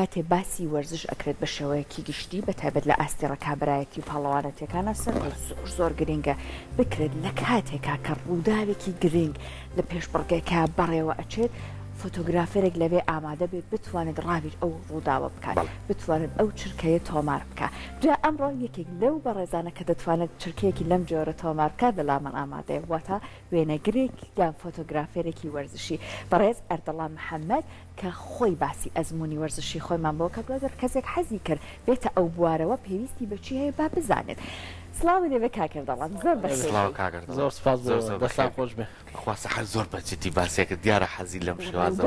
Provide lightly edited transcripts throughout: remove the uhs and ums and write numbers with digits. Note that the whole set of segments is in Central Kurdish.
کاتێ باسی وەرزش ئەکرێت بە شێوەیەکی گشتی بەتایبەت لە ئاستی ڕکابەرایەتی و پاڵەوانەتیەکانە سەر زۆر گرنگە بکرێت لە کاتێکا کە ڕووداوێکی گرنگ لە پێشبڕگەیەکە بەڕێوە ئەچێت فۆتۆگرافێرێک لەوێ ئامادە بێت بتوانێت ڕاویر ئەو ڕووداوە بکات بتوانێت ئەو چرکەیە تۆمار بکە جا ئەمڕۆ یەکێک لەو بەڕێزانە کە دەتوانێت چرکەیەکی لەم جۆرە تۆمار بکات لەلا من ئامادەیە واتە وێنەگرێک یان فۆتۆگرافێرێکی وەرزشی بەڕێز ئەردەڵا محەممەد کە خۆی باسی ئەزمموی وەرزشی خۆیمان بۆ کە بڵێدر کەسێک حەزی کرد بێتە ئەو بوارەوە پێویستی بەچی هەیە با بزانێت. سلااوی لێ بە کاکردەڵام زۆر بە زۆر سپاس دەستان خۆش بێ خواستە هەر زۆر بەجددی باسێکە دیارە حەزی لەم شێوازە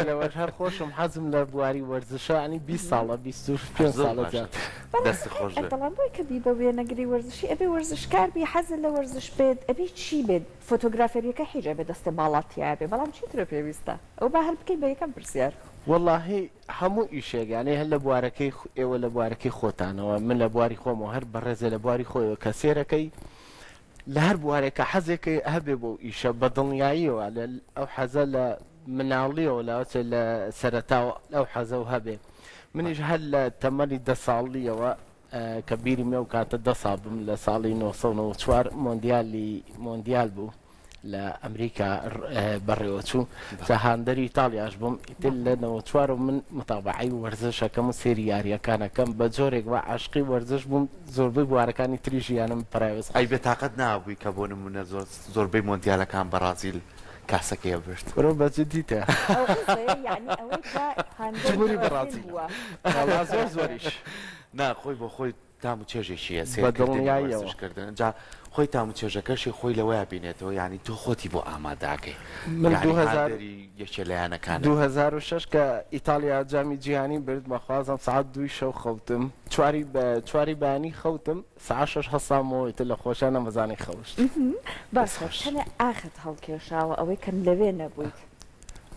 لەوەش هەر خۆشم حەزم لە بواری وەرزشە ئەنی 20 ساڵە 25 ساڵە جات دەستی خۆش دەڵام بۆی کە بی بە وێنەگری وەرزشی ئەبێ وەرزشکار بی حەزت لە وەرزش بێت ئەبێ چی بێت فۆتۆگرافەریەکە هیچە بێ دەستە باڵاتیە بێ بەڵام چیترە پێویستە ئەو با هەر بکەین بە یەکەم پرسیار واللهی هەموو ئیشێگانەی هەر لە بوارەکەی ئێوە لە بوارەکەی خۆتانەوە من لە بواری خۆمەوە هەر بەڕێزە لە بواری خۆیەوە کە سێرەکەی لە هەر بوارێکە حەزێکی هەبێ بۆ ئیشە بە دڵنیاییەوە ئەو حەزە لە مناڵیەوە لاوچێت لە سەرەتاوە ئەو حەزە و هەبێ منیش هەر لە تەمەنی 10 ساڵیەوە کە بیری مێ و کاتە 10 ساڵ بم لە ساڵی 1994 مۆندیال بوو لە ئەمریکا بەڕێوەچوو جەهاندەری ئیتاڵیاش بووم ئیتر لە 94 من متابعەی وەرزشەکەم و سێری یاریەکانەکەم بە جۆرێک بە عاشقی وەرزش بووم زۆربەی بوارەکانی تری ژیانم پراوێست ئەی بێتاقەت نابووی کە بۆ نمونە زۆربەی مۆندیالەکان بەرازیل کاسەکەی برد بەرەو بەجددیتە جمهوری بەرازیل زۆر زۆریش ناخۆی بۆ خۆی تام و چێژێکیە بە دڵنیاییەوەکردن جا خۆی تام و چێژەکەشی خۆی لەوەیە بینێتەوە ینی تۆ خۆتی بۆ ئاماداکەی من یەکێ لایەنەکان 2006 کە ئیتالیا جامی جیهانی برد بەخوازم سعات 2 شەو خەوتم چواری بەیانی خەوتم سعات 6 هەسامەوە ئیتر لە خۆشیان نەمەزانی خەوشت باش هەنێ ئاخت هەڵکێشاوە ئەوەی کەم لەوێ نەبوویت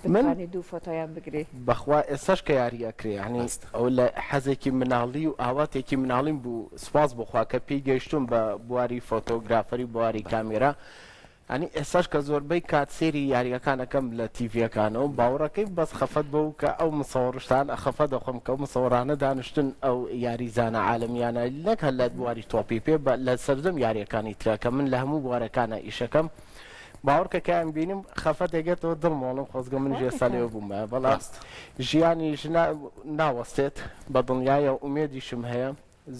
بتوانێت دوو فۆتۆیان بگری بەخوا ئێساش کە یاریەکرێ ینی ئەو لە حەزێکی مناڵی و ئاواتێکی مناڵیم بوو سپاس بخوا کە پێی گەیشتم بە بواری فۆتۆگرافەری بواری کامێرا ئەنی ئێساش کە زۆربەی کات سێری یاریەکانەکەم لە تیڤەکانەوە باوەڕەکەی بەس خەفەت بەو کە ئەو مسەوەڕشتان خەفە دەخۆم کە مسەوەڕانە دانیشتن ئەو یاریزانە عالەمیانە نەک هەر لە بواری تۆپی پێ لە سەردەم یاریەکانی ترەکە من لە هەموو بوارەکانە ئیشەکەم باوەڕکە کەیان بینیم خەفەت دەگێتەوە دڵمەڵم خۆزگە من ژێ ساڵێوە بوومە بەڵام ژیانیش ناوەستێت بە دڵنیایە ئومێدیشم هەیە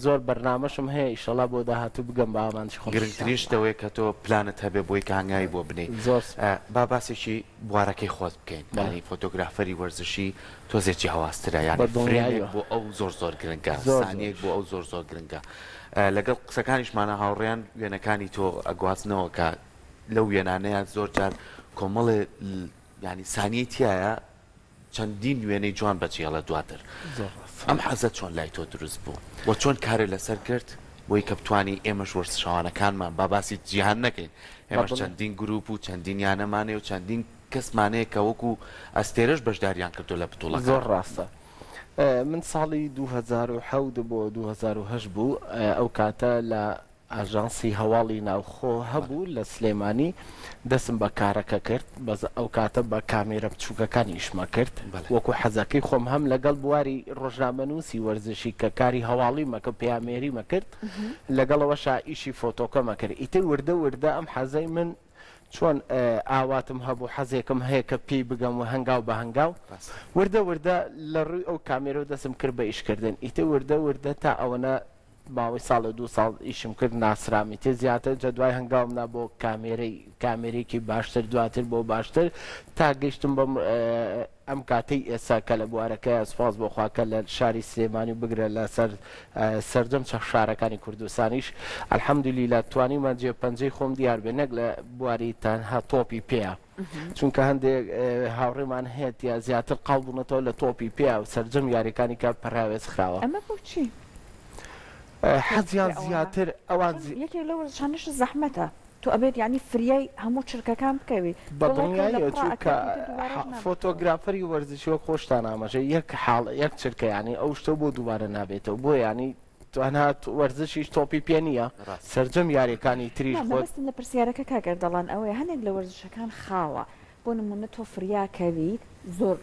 زۆر بەرنامەشم هەیە ئیشەڵا بۆ داهاتوو بگەم بە ئامانجی خۆم گرنگترینش دەوەیە کە تۆ پلانت هەبێ بۆی کە هەنگاوی بۆ بنێ با باسێکی بوارەکەی خۆت بکەین ینی فۆتۆگرافەری وەرزشی تۆزێکی هەواسترە یانی فرێمێک بۆ ئەو زۆر گرنگە سانیەک بۆ ئەو زۆر گرنگە لەگەڵ قسەکانیشمانە هاوڕێیان وێنەکانی تۆ ئەگوازنەوە کە لەو وێنانەیە زۆر جار کۆمەڵێ ینی سانیەی تایە چەندین وێنەی جوان بەجێڵە دواتر ئەم حەزە چۆن لای تۆ دروست بوو بۆ چۆن کارێ لەسەر کرد بۆی کە بتوانی ئێمەش وەرزشەوانەکانمان با باسی جیهان نەکەین ئێمەش چەندین گروپ و چەندین یانەمانێ و چەندین کەسمانەیە کە وەکو ئەستێرەش بەشداریان کردو لە بتوڵەکە زۆر ڕاستە من ساڵی 2007 بۆ 2008 بوو ئەو کاتە لە ئاژانسی هەواڵی ناوخۆ هەبوو لە سلێمانی دەستم بە کارەکە کرد بەس ئەو کاتە بە کامێرە بچووکەکانی ئیشمە کرد وەکو حەزەکەی خۆم هەم لەگەڵ بواری ڕۆژنامەنووسی وەرزشی کە کاری هەواڵی مەکە پەیامێری مەکرد لەگەڵەوەشا ئیشی فۆتۆکە مەکرد ئیتر وردە ئەم حەزەی من چۆن ئاواتم هەبوو حەزێکم هەیە کە پێی بگەم و هەنگاو بە هەنگاو وردە لە ڕووی ئەو کامێرە دەستم کرد بە ئیشکردن ئیتر وردە تا ئەوەنە ماوەی ساڵە 2 ساڵ ئیشم کرد ناسرامی تێ زیاتر جە دوای هەنگاومنا بۆ کامێرێکی باشتر دواتر بۆ باشتر تا گەیشتم بەم ئەم کاتەی ئێستا کە لە بوارەکە سپاس بۆخواکە لە شاری سلێمانی بگرە لە سەردەم چەند شارەکانی کوردستانیش ئەلحەمدولیلا توانیمان جێپەنجەی خۆم دیار بێ نەک لە بواری تەنها تۆپی پێیە چونکە هەندێک هاوڕێمان هەیە یا زیاتر قاڵبوونەتەوە لە تۆپی پێیا و سەرجەم یاریەکانی کە پەراوێز خراوە ئەمە بۆچی؟ حەزیان زیاتر ئەوان یەکێک لە وەرزشانش زەحمەتە تۆ ئەبێت ینی فریای هەموو چرکەکان بکەوی بەدڵنیایە چونکە فۆتۆگرافەری وەرزشیوە خۆشتان ئاماژە یەک چرکە ینی ئەو شتە بۆ دووبارە نابێتەوە بۆ ینی توانها وەرزشیش تۆپی پێ نییە سەرجەم یاریەکانی تریش خۆستن لە پرسیارەکە کاگەردەڵان ئەوەیە هەندێک لە وەرزشەکان خاوە بۆ نمونە تۆ فریاکەویت زۆر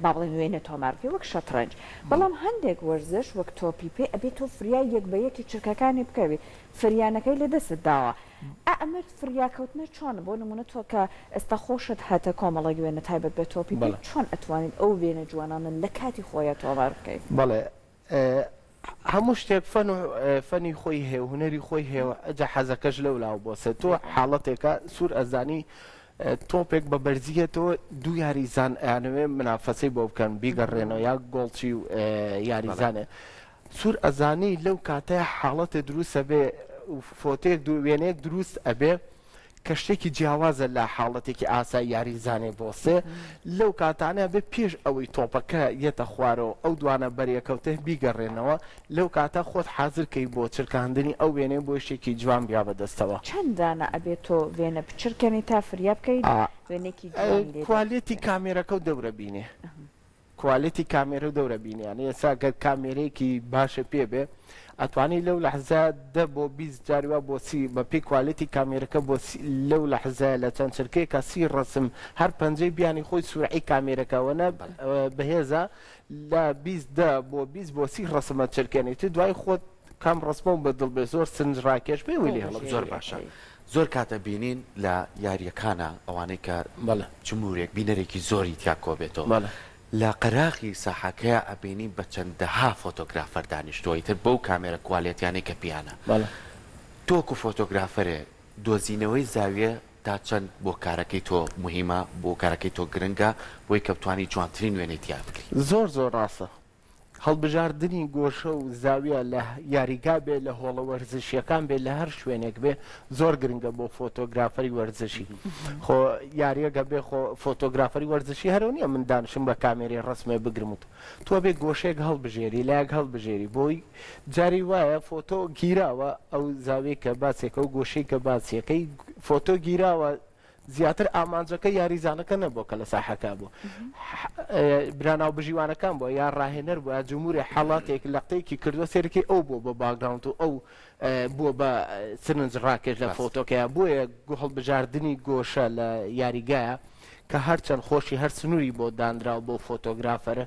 با بڵێن وێنە تۆمارکەی وەک شەترەنج بەڵام هەندێک وەرزش وەک تۆپی پێ ئەبێت تۆ فریا یەک بە یەکی چرکەکانی بکەوی فریانەکەی لە دەست داوە ئەمە فریاکەوتنە چۆنە بۆ نمونە تۆ کە ئێستا خۆشت هاتە کۆمەڵی وێنە تایبەت بە تۆپی پێ چۆن ئەتوانین ئەو وێنە جوانانە لە کاتی خۆیان تۆمار بکەیت بەڵێ هەموو شتێک فەنی خۆی هەیە و هوەری خۆی هەیە ئەجا حەزەکەش لەولاو بۆسە تۆ حاڵەتێکە سوور ئەزانی تۆپێک بە بەرزیەتەوە دوو یاریزان ئەیانوێ منافەسەی بۆ بکەن بیگەڕێنەوە یا گۆڵچی و یاریزانێ سوور ئەزانی لەو کاتەیە حاڵەتە دروستە بێ فۆتێک وێنەیەک دروست ئەبێ کە شتێکی جیاوازە لە حاڵەتێکی ئاسای یاریزانێ بۆسێ لەو کاتانە بێ پێش ئەوەی تۆپەکە یەتە خوارەوە ئەو دوانە بەریەکەوتە بیگەڕێنەوە لەو کاتە خۆت حازرکەی بۆ چرکاندنی ئەو وێنەی بۆ شتێکی جوان بیا بەدەستەوە چەندانە ئەبێت تۆ وێنە پچرکەنی تا فریا بکەیت وێنێکی کوالێتی کامێرەکە و دەورە بینێ کوالێتی کامێرە و دەورە بینیان ئێستا گەر کامێرەیەکی باشە پێ بێ ئەتوانی لەو لەحزە 10 بۆ 20 جاریوە بۆ سی بە پێی کوالێتی کامێرەکە بۆ لەو لەحزە لە چەند چرکەیەکە 30 ڕسم هەر پەنجەی بیانی خۆی سورعی کامێرەکەوەنە بەهێزە لە 20 بۆ 20 بۆ 30 ڕسمە چرکێنێت دوای خۆت کام ڕسمە و بەدڵ بێ زۆر سنجڕاکێش پێ ویلی هەڵە زۆر باشە زۆر کاتە بینین لە یاریەکانە ئەوانەی کە جمهورێک بینەرێکی زۆری تیا کۆبێتەوە لە قەراغی ساحەکەیە ئەبینی بە چەندەها فۆتۆگرافەر دانیشتۆی تر بەو کامێرە کوالێتیانەی کە پیانە تۆکو فۆتۆگرافەرێ دۆزینەوەی زاویە تا چەند بۆ کارەکەی تۆ مهمە بۆ کارەکەی تۆ گرنگە بۆی کە بتوانی جوانترین وێنەی تیا بکەیت زۆر زۆر ڕاستە هەڵبژاردننی گۆشە و زاویە لە یاریگا بێ لە هۆڵە وەرزشیەکان بێ لە هەر شوێنێک بێ زۆر گرنگە بۆ فۆتۆگرافەری وەرزشی خۆ یاریەگە بێ خۆ فۆتۆگرافەری وەرزشی هەرو نییە من دانشم بە کامێری ڕسمێ بگرمت تۆ بێ گۆشێک هەڵبژێری لایەک هەڵبژێری بۆی جاری وایە فۆتۆ گیراوە ئەو زاوێ کە باسێکە و گۆشەی کە باسیەکەی فۆتۆ گیراوە زیاتر ئامانجەکە یاریزانەکە نەبوو کە لە ساحەکە بوو براناو بژیوانەکان بۆ یا ڕاهێنەر بووە جمهوری حاڵاتێک لەقەیەکی کردووە سێرەکەی ئەو بۆ بە باگراوند و ئەو بووە بە سرنج ڕاکێش لە فۆتۆکەیە بۆیە هەڵبژاردننی گۆشە لە یاریگایە کە هەرچەند خۆشی هەر سنووری بۆ دانراوە بۆ فۆتۆگرافەرە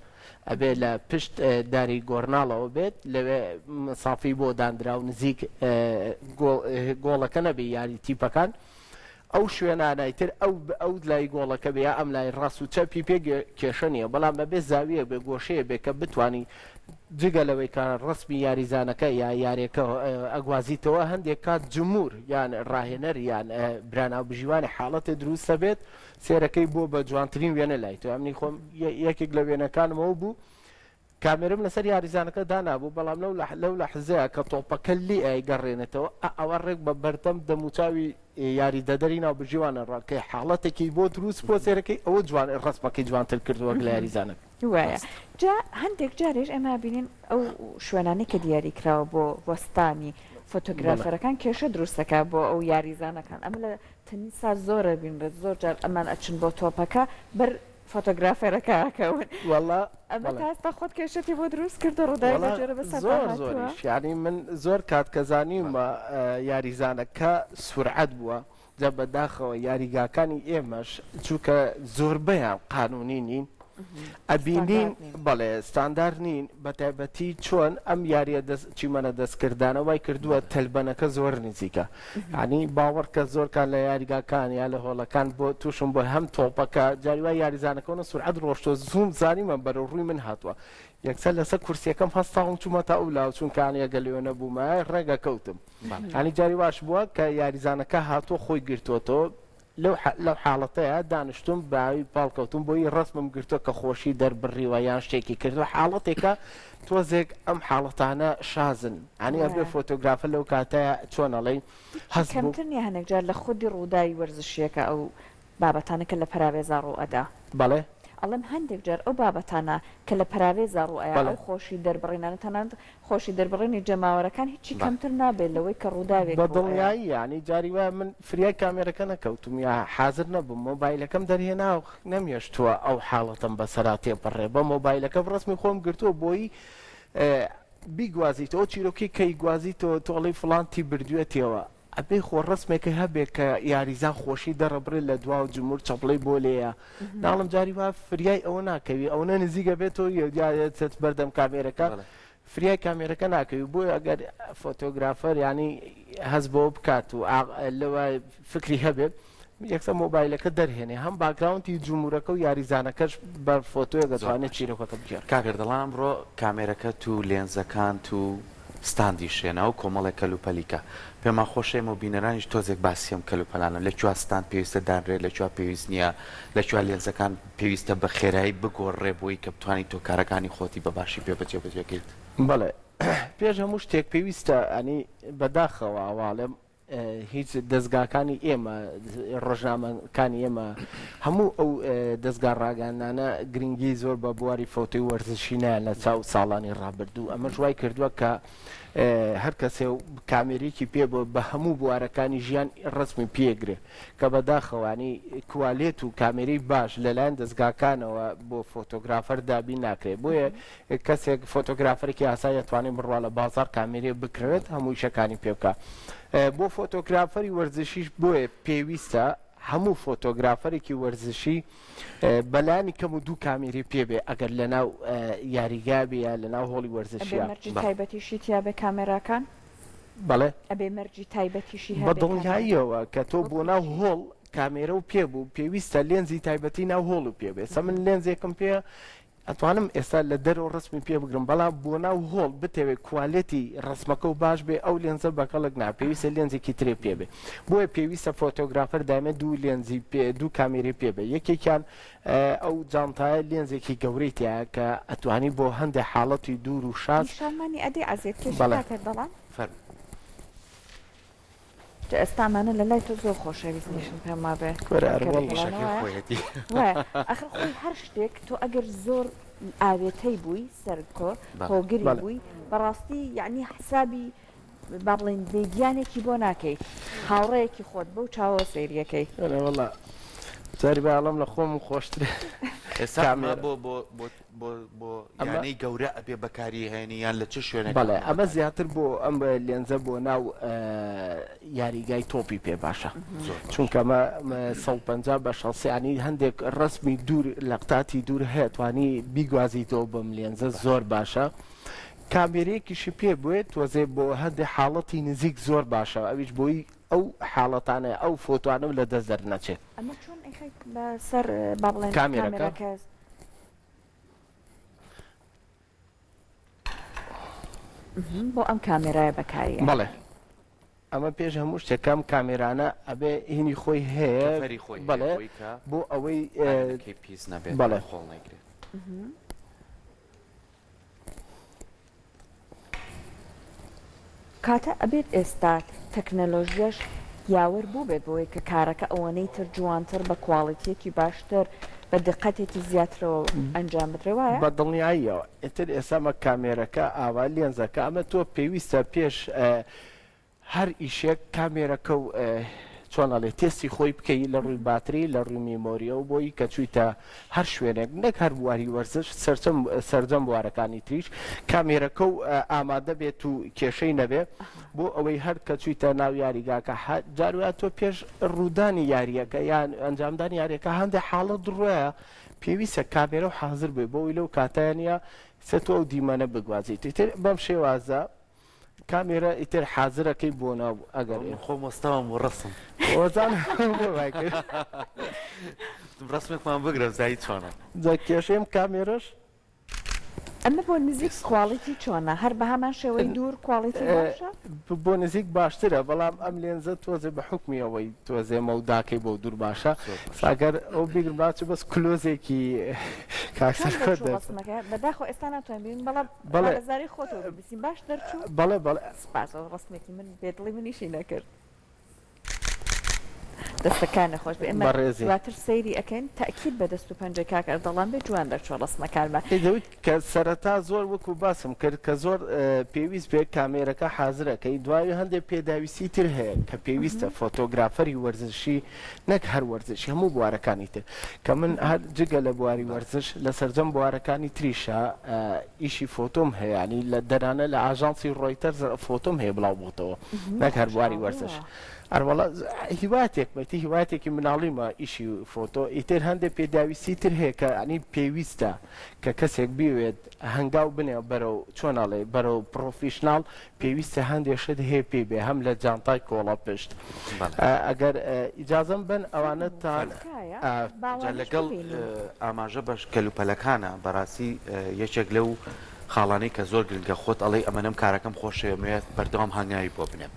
ئەبێ لە پشت داری گۆڕناڵەوە بێت لەوێ مسافی بۆ دانرا و نزیک گۆڵەکە نەبێ یاری تیپەکان ئەو شوێنانایتر ئەو لای گۆڵەکە بێ ئەم لای ڕاست و چەپی پێ کێشە نیە بەڵام بەبێ زاویە بێ گۆشەیە بێ کە بتانی جگە لەوەی کە ڕسمی یاریزانەکە یا یاریەکە ئەگوازیتەوە هەندێک کات جمهور یان ڕاهێنەر یان براناو بژیوانی حاڵەتە دروستە بێت سێرەکەی بۆ بە جوانترین وێنە لای تۆ ئەمنی خۆم یەکێک لە وێنەکانمەوە بوو کامێرم لەسەر یاریزانەکە دانابوو بەڵام لەو لە حزەیە کە تۆپەکە لی ئەیگەڕێنێتەوە ئەوە ڕێک بە بەردەم دەموچاوی یاری دەدەری ناو بژیوانە ڕاکەی حاڵەتێکی بۆ دروست بۆ سێرەکەی ئەوە جوان ڕسمەکەی جوانتر کردووە لە یاریزانەکە وایە جا هەندێک جارێش ئەمە بینین ئەو شوێنانی کە دیاری کراوە بۆ وەستانی فۆتۆگرافەرەکان کێشە دروستەکە بۆ ئەو یاریزانەکان ئەمە لە تەنیسا زۆرە بینرێت زۆر جار ئەمان ئەچن بۆ تۆپەکە بەر فۆتۆگرافەرەکەکەون ئەمە تاستا خۆت کێشەتی بۆ دروست کردو ڕووداوی لەجێرە بە زۆریش یعنی من زۆر کات کەزانیمە یاریزانەکە سورعەت بووە جا بەداخەوە یاریگاکانی ئێمەش چووکە زۆربەیان قانونی نین ئەبینین بەڵێ ستاندار نین بە تایبەتی چۆن ئەم یاریە چیمەنە دەستکردانەوەی کردووە تەلبەنەکە زۆر نزیکە ینی باوەڕکە زۆرکان لە یاریگاکان یا لە هۆڵەکان بۆ تووشم بۆ هەم تۆپەکە جاریوای یاریزانەکەونە سورعەت ڕۆشتۆ زوم زانیمە بەرە ڕووی من هاتووە یەکسەر لەسەر کورسیەکەم هەستاڵم چوومە تا ئەولاو چونکانە گەلێوە بوومە ڕێگە کەوتم ینی جاری باش بووە کە یاریزانەکە هاتۆ خۆی گرتوۆتەوە لەو حاڵەتەیە دانیشتم باوی پاڵکەوتم بۆی ڕسمم گرتووە کە خۆشی دەربڕیوە یان شتێکی کردو حاڵەتێکە تۆزێک ئەم حاڵەتانە شازن ئەنی ئەبێ فۆتۆگرافە لەو کاتەیە چۆنەڵێ هەستکەمترنی هەنێک جار لە خودی ڕووداوی وەرزشیەکە ئەو بابەتانەکە لە پەراوێزا ڕوئەدا بەڵێ ئەڵێم هەندێک جار ئەو بابەتانە کە لە پەراوێزا ڕوئەیە ئەو خۆشی دەربڕینانە تەنانەت خۆشی دەربڕینی جەماوەرەکان هیچی کەمتر نابێت لەوەی کە ڕووداوێت بە دڵنیایی یعنی جاری وایە من فریای کامێرەکە نەکەوتم یا حازر نەبووم مۆبایلەکەم دەرهێنا و نەمیێشتووە ئەو حاڵەتم بەسەرا تێپەڕێ بە مۆبایلەکە ڕسمی خۆم گرتووە بۆی بیگوازیتەوە چیرۆکی کەی گوازیتەوە تۆڵی فڵانتی بردوێتەوە ئەبێ خۆ ڕسمێکی هەبێت کە یاریزان خۆشی دەڕەبرێت لە دوا و جمهور چەپڵەی بۆ لێیە ناڵم جاری وا فریای ئەوە ناکەوی ئەوە نزیکە بێتەوە یاچێت بەردەم کامێرەکە فریای کامێرەکە ناکەوی بۆی ئەگەر فۆتۆگرافەر ینی هەز بۆ بکات و لەوە فکری هەبێت یەکسە مۆبایلەکە دەرهێنێ هەم باگراونتی جمهورەکە و یاریزانەکەش بە فۆتۆیە دەتوانێت چیرۆکەکە بگێڕ کاگەر دەڵام بڕۆ کامێرەکە و لێنزەکان و ستاندی شوێنە و کۆمەڵێک کەلوپەلیکە پێمان خۆشەیە و بینەرانیش تۆزێک باسیەم کەلوپەلانە لەکوێ ستاند پێویستە دانرێت لەکوێ پێویست نییە لەکوێ لێنزەکان پێویستە بە خێرایی بگۆڕێ بۆی کە بتوانانی تۆ کارەکانی خۆتی بە باشی پێ بەجێبەجێکرد بەڵێ پێش هەموو شتێک پێویستە ئەنی بەداخەوە ئاواڵێم هیچ دەستگاکانی ئێمە ڕۆژنامەکانی ئێمە هەموو ئەو دەستگا ڕاگەاندانە گرنگی زۆر بە بواری فۆتۆی وەرزشینە لە چاو ساڵانی ڕابردوو ئەمە ژوای کردووە کە هەر کەسێ و کامێرێکی پێ بە هەموو بوارەکانی ژیان ڕسمی پێگرێ کە بەداخەوانی کوالێت و کامێرەی باش لەلایەن دەستگاکانەوە بۆ فۆتۆگرافەر دابین ناکرێت بۆیە کەسێک فۆتۆگرافەرێکی ئاسایی دەتوانێت بڕوا لە بازار کامێرێ بکرێت هەموو شەکانی پێ بکە بۆ فۆتۆگرافەری وەرزشیش بۆیە پێویستە هەموو فۆتۆگرافەرێکی وەرزشی بەلانی کەم و دوو کامێری پێبێ ئەگەر لە ناو یاریگا بێ لە ناو هۆڵی وەرزشیە تایبەتیشی تیا بە کامێراکان بەڵێ ئەبێ مەرجی تایبەتیشی بە دڵنیاییەوە کە تۆ بۆ ناو هۆڵ کامێرە و پێبوو پێویستە لێنزی تایبەتی ناو هۆڵ و پێبێ سە من لێنزێکم پێ ئەتوانم ئێستا لە دەرەوە ڕسمی پێ بگرم بەڵام بۆ ناو هۆڵ بتەوێت کوالەتی ڕسمەکە و باش بێ ئەو لێنزە بەکەڵک ناپێویستە لێنزێکی ترێ پێبێ بۆیە پێویستە فۆتۆگرافەر دامێت دوو لێنزی دوو کامێری پێبێ یەکێکیان ئەو جانتایە لێنزێکی گەورەی تایە کە ئەتوانی بۆ هەندێک حاڵەتی دوور و شاز شامانی ئەدەی ئازێتکەش دەڵام ئێستامانە لە لای تۆ زۆر خۆشەویست نیشم پێما بێ ئەخر خۆی هەر شتێک تۆ ئەگەر زۆر ئاوێتەی بووی سەرکۆ هۆگری بووی بەڕاستی یعنی حسابی با بڵێن بێگیانێکی بۆ ناکەیت هاوڕەیەکی خۆت بەو چاوە سەیریەکەی جاری باڵم لە خۆم خۆشترێ ئێستا بۆ یانەی گەورە ئەبێ بەکاری هێنی یان لە چ شوێنێک بەڵێ ئەمە زیاتر بۆ ئەم لێنزە بۆ ناو یاریگای تۆپی پێ باشە چونکە ئەمە 150 بە شەسیانی هەندێک ڕسمی دوور لە قتاتی دوور هەیە توانی بیگوازیتەوە بەم لێنزە زۆر باشە کامێرەیەکیشی پێ بێت تۆزێ بۆ هەندێک حاڵەتی نزیک زۆر باشە ئەویش بۆی ئەو حاڵەتانە ئەو فۆتوانە لە دەست دەرنەچێت ئەمە چۆن بەسەر با بڵێن کامێرەکە بۆ ئەم کامێرایە بەکاری بەڵێ ئەمە پێش هەموو شتێکم کامێرانە ئەبێ هینی خۆی هەیە بەڵێ بۆ ئەوەی پیس نەبێت بەڵێ خۆڵ نەگرێت کاتە ئەبێت ئێستا تەکنەلۆژیاش یاوەر بوو بێت بۆی کە کارەکە ئەوەنەی تر جوانتر بە کواڵیتیەکی باشتر بە دقەتێکی زیاترەوە ئەنجام بدرێوایە بە دڵنیاییەوە ئێتر ئێسامە کامێرەکە ئاوا لێنزەکە ئەمە تۆ پێویستە پێش هەر ئیشێک کامێرەکە و چۆنەڵێ تێستی خۆی بکەی لە ڕووی باتری لە ڕووی میمۆریە و بۆی کە چوویتە هەر شوێنێک نەک هەر بواری وەرزش سەرجەم بوارەکانی تریش کامێرەکە و ئامادە بێت و کێشەی نەبێ بۆ ئەوەی هەر کە چوویتە ناو یاریگاکە جاروات تۆ پێش ڕوودانی یاریەکە یان ئەنجامدانی یاریەکە هەندێک حاڵەت ڕوایە پێویستە کامێرە و حاضر بێ بۆی لەو کاتیانە سە تۆ ئەو دیمەنە بگوازیت تر بەم شێوازە کامێرە ئیتر حاضرەکەی بۆ ناو ئەگەر خۆ مۆستاوم و ڕسم وەزان ڕسمێکمان بگرە زایی چۆنە جا کێشەیەم کامێرەش ئەمە بۆ نزیک کواڵیتی چۆنە هەر بە هەمان شێوەی دوور کواڵیتی باشە بۆ نزیک باشترە بەڵام ئەم لێنزە تۆزێ بە حکمی ئەوەی تۆزێ مەوداکەی بۆ دوور باشە ئەگەر ئەو بیگرم باچ بەس کلۆزێکی کاکسەر بەداخۆ ئێستا ناتوانین بەڵام بەزاری خۆتەوە ببیستین باش دەرچوو بەڵێ بەڵێ سپاسەوە ڕستمێکی من بێدڵی منیشی نەکرد دەستەکان نەخۆش بێ ئێمە بەڕێزی. دواتر سەیری ئەەکەین تاکید بە دەست و پەنجەی کاک ئەردەڵان بێ جوان دەرچوە ڕستمەکانمان. دەوت کە سەرەتا زۆر وەکو باسم کرد کە زۆر پێویست بێ کامێرەکە حازرەکەی دوای هەندێک پێداویستی تر هەیە کە پێویستە فۆتۆگرافەری وەرزشی نەک هەر وەرزشی هەموو بوارەکانی تر کە من هەر جگە لە بواری وەرزش لە سەرجەم بوارەکانی تریشە ئیشی فۆتۆم هەیە ینی لە دەرانە لە ئاژانسی ڕۆیتەر فۆتۆم هەیە بڵاو بووتەوە نەک هەر بواری وەرزش. ئەروەڵا هیواتێک بەتی هیواتێکی مناڵیمە ئیشی فۆتۆ ئیتر هەندێک پێداویستی تر هەیە کە ئەنی پێویستە کە کەسێک بوێت هەنگاو بنێ بەرەو چۆناڵێ بەرەو پرۆفیشنال پێویستە هەندێک شت هەیە پێ بێ هەم لە جانتای کۆڵە پشت ئەگەر ئیجازەم بن ئەوانە تا لەگەڵ ئاماژە بەش کەلوپەلەکانە بەڕاستی یەکێک لەو خاڵانەی کە زۆر گرنگە خۆت ئەڵێ ئەمەنم کارەکەم خۆشەوێت بەردەوام هەنگاوی بۆ بنێ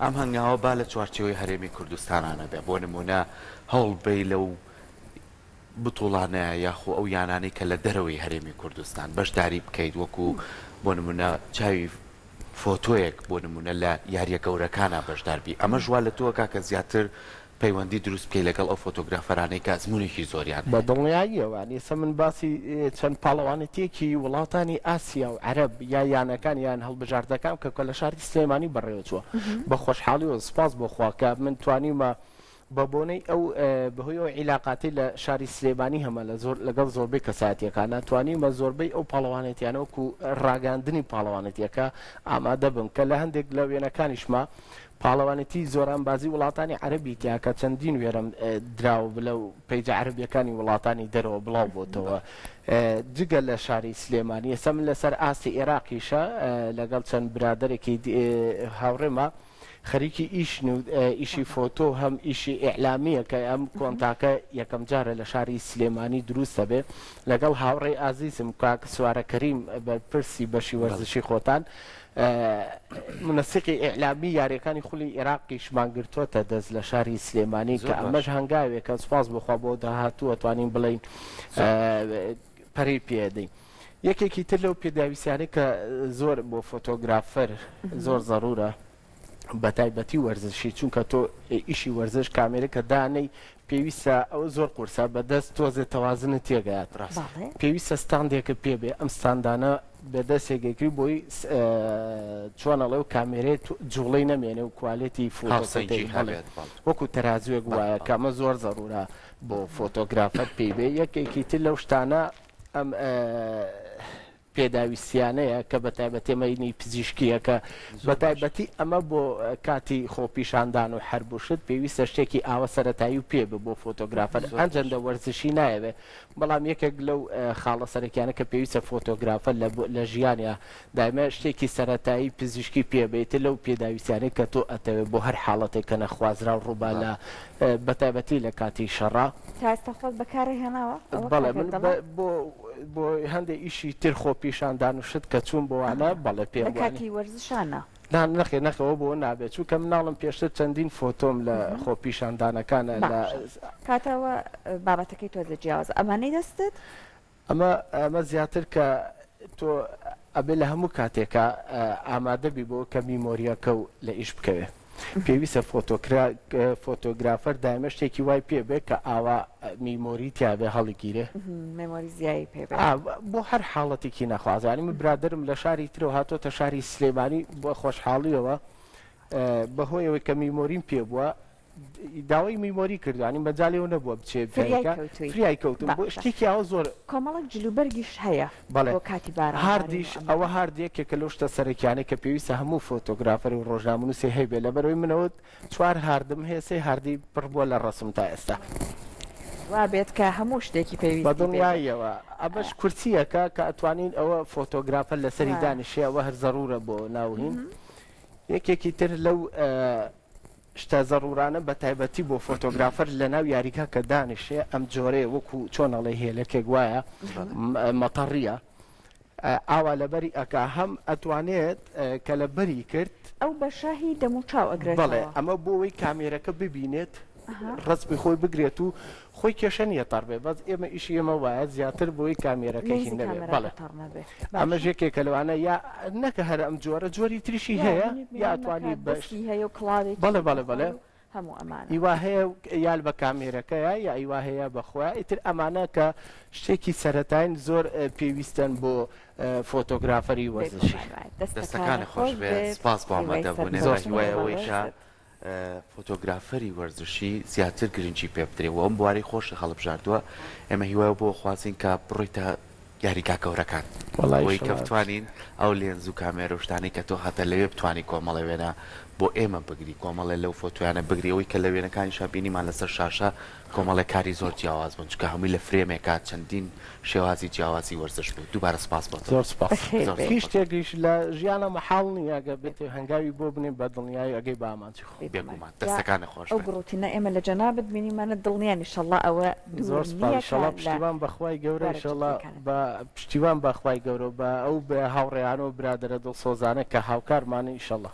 ئەم هەنگاوە با لە چوارچەوەی هەرێمی کوردستانانە بێ بۆ نمونە هەوڵ بێ لەو بتوڵانە یاخۆ ئەو یانانەی کە لە دەرەوەی هەرێمی کوردستان بەشداری بکەیت وەکو بۆ نمونە چاوی فۆتۆیەک بۆ نمونە لە یاریە گەورەکانە بەشداربی ئەمە ژوا لە تۆ کاکە زیاتر پەیوەندی دروست بکەی لەگەڵ ئەو فۆتۆگرافەرانەی کە ئەزمونێکی زۆریان بە دڵنیاییەوە سە من باسی چەند پاڵەوانێتێکی وڵاتانی ئاسیا و عەرەب یا یانەکان یان هەڵبژاردەکان کە لە شاری سلێمانی بەڕێوەچووە بە خۆشحاڵی و سپاس بۆ خواکە من توانیمە بە بۆنەی ئەو بەهۆی ئەو عیلاقاتی لە شاری سلێمانی هەمە لەگەڵ زۆربەی کەساتیەکانە توانیمە زۆربەی ئەو پاڵەوانێتیانە وەکو ڕاگەاندنی پاڵەوانێتیەکە ئامادە بم کە لە هەندێک لە وێنەکانیشمە پاڵەوانێتی زۆرانبازی وڵاتانی عەرەبی تیا کە چەندین وێرم دراوە بلە و پەیجە عەرەبیەکانی وڵاتانی دەرەوە بڵاو بۆتەوە جگە لە شاری سلێمانی ئێستا من لەسەر ئاستی عێراقیشە لەگەڵ چەند برادێکی هاوڕێمە خەریکی ئیشی فۆتۆ هەم ئیشی ئیعلامیە کە ئەم کۆنتاکە یەکەم جارە لە شاری سلێمانی دروستە بێ لەگەڵ هاوڕێ ئازیزم کاک سوارەکەریم بە پرسی بەشی وەرزشی خۆتان منسقی ئیعلامی یاریەکانی خولی عێراقی شمانگرتووەتە دەست لە شاری سلێمانی کە ئەمەش هەنگاوێکە سوپاس بخوا بۆ داهاتووە توانین بڵین پەری پێدەین. یەکێکی تر لەو پێداویستیانەی کە زۆر بۆ فۆتۆگرافەر زۆر زەڕورە بە تایبەتی وەرزشی چونکە تۆ ئیشی وەرزش کامێرەکە دانەی پێویستە ئەو زۆر قورسە بەدەست تۆزێت تەوازنە تێگەات پێویستە ستاندێکە پێ بێ ئەم ستاندانە بەدەستێکێکی بۆی چۆنەڵێ و کامێرێت جوڵەی نەمێنێ و کوالێتی فۆتۆسەیجی هەبێت وەکو تەرازوێک وایە کامە زۆر زەڕورە بۆ فۆتۆگرافەر پێی بێ یەکێکی تر لەو شتانە ئەم پێداویستیانەیە کە بە تایبەتێمەینی پزیشکیە کە بە تایبەتی ئەمە بۆ کاتی خۆپیشاندان و هەربووشت پێویستە شتێکی ئاوە سەرەتایی و پێ بۆ فۆتۆگرافەر ئەنجەندە وەرزشی نایەوێ بەڵام یەکێک لەو خاڵە سەرەکیانە کە پێویستە فۆتۆگرافەر لە ژیانیا دایمە شتێکی سەرەتایی پزیشکی پێبێتە لەو پێداویستیانەی کە تۆ ئەتەوێت بۆ هەر حاڵەتێک کە نەخوازرا و ڕووبا لە بە تایبەتی لە کاتی شەڕا تا ئێستا خۆت بەکاری هێناوە بەڵێ من بۆ هەندێک ئیشی تر خۆپیشاندان و شت کە چوون بۆوانە بەڵێ پێکاتی وەرزشانە نەخەوە بۆ نابێت چووکە مناڵم پێشتر چەندین فۆتۆم لە خۆپیشاندانەکانە لە کاتەوە بابەتەکەی تۆ لە جیاواز ئەمانەی دەستت ئەمە زیاتر کە تۆ ئەبێ لە هەموو کاتێکە ئامادە بی بۆ کە میمۆریەکە و لە ئیش بکەوێت پێویستە فۆتۆگرافەر دایمە شتێکی وای پێ بێ کە ئاوا میمۆری تیاابێ هەڵیگیرێ مێمۆری زیایی پێ بۆ هەر حاڵەتێکی نەخوازانی من برادرم لە شاری ترەوە هاتۆتە شاری سلێمانی بۆ خۆشحاڵیەوە بەهۆیەوەی کە میمۆریم پێ بووە داوای میمۆری کردوانی مەجاالەوە نەبووە بچێ فریای کەوتم بۆ شتێکی ئەوە زۆر کۆمەڵک جلوبەرگیش هەیە بۆ کاتی بارە هاردیش ئەوە هاردێکێکە لەو شتە سەرەکیانەی کە پێویستە هەموو فۆتۆگرافەر و ڕۆژنامەنووسی هەیبێ لەبەرەوەی منەوە چوار هاردم هەیە سێ هاردی پڕ بووە لە ڕسم تا ئێستا وا بێت کە هەموو شتێکی پێویست بە دڵنیاییەوە ئەمەش کورسیەکە کە ئەتوانین ئەوە فۆتۆگرافەر لەسەری دانیشێ ئەوە هەر زەڕورە بۆ ناوهین یەکێکی تر لەو شتە زەڕورانە بە تایبەتی بۆ فۆتۆگرافەر لە ناو یاریکە کە دانیشێ ئەم جۆرەیە وەکو چۆنەڵێ هێلەکێک وایە مەتەڕیە ئاوا لەبەری ئەکا هەم ئەتوانێت کە لە بەری کرد ئەو بە شاهی دەموچاو ئەگرێت بەڵێ ئەمە بۆەوەی کامێرەکە ببینێت ڕستمی خۆی بگرێت و خۆی کێشە نیە تەڕ بێ بەس ئێمە ئیشی ئێمە وایە زیاتر بۆی کامێرەکەی نەبێت بەڵێ ئەمە ژێکێکە لەوانە یا نەکە هەر ئەم جۆرە جۆری تریشی هەیە یا ئەتوانی بەشی هەیە و کڵاوێک بەڵێ هەموو ئەمانە ئیوا هەیە یال بە کامێرەکەیە یا ئیوا هەیە بەخوا ئیتر ئەمانە کە شتێکی سەرەتاین زۆر پێویستن بۆ فۆتۆگرافەری وەرزشی دەستەکانی خۆش بێ سپاس بۆ ئامادەبوونێ هیوایەوەی کە فۆتۆگرافەری وەرزشی زیاتر گرنگی پێ بدرێەوە ئەم بواری خۆش هەڵبژاردووە ئێمە هیوایە بۆ خوازین کە بڕیتە یاریگا گەورەکان ئەوەی کە بتوانین ئەو لێنز و کامێرە و شتانی کە تۆ هاتە لەوێ بتوانانی کۆمەڵە وێنە بۆ ئێمە بگری کۆمەڵێ لەو فۆتویانە بگری ئەوەی کە لە وێنەکانی شابینیمان لەسەر شاشە کۆمەڵی کاری زۆر جیاواز بوون چکە هەمووی لە فرێمێکات چەندین شێوازی جیاوازی وەرزش بوو دووبارە سپاس بۆ زۆر سپاس هیچ شتێکیش لە ژیانە مەحاڵ نیە ئەگە بێتێ هەنگاوی بۆ بنێن بە دڵنیایی ئەگەی بە ئامانجی خۆ بێگومان دەستەکانی خۆش ئەو گڕوتینە ئێمە لە جەنابەت بینیمانە دڵنیان ئینشەڵڵا ئەوە زۆر سپاسڵە پشتیوان بەخوای گەورە ئینشەڵڵا بە پشتیوان بەخوای گەورە بە ئەو بە هاوڕێیانەوە برادرە دڵسۆزانە کە هاوکارمانە ئینشەڵڵا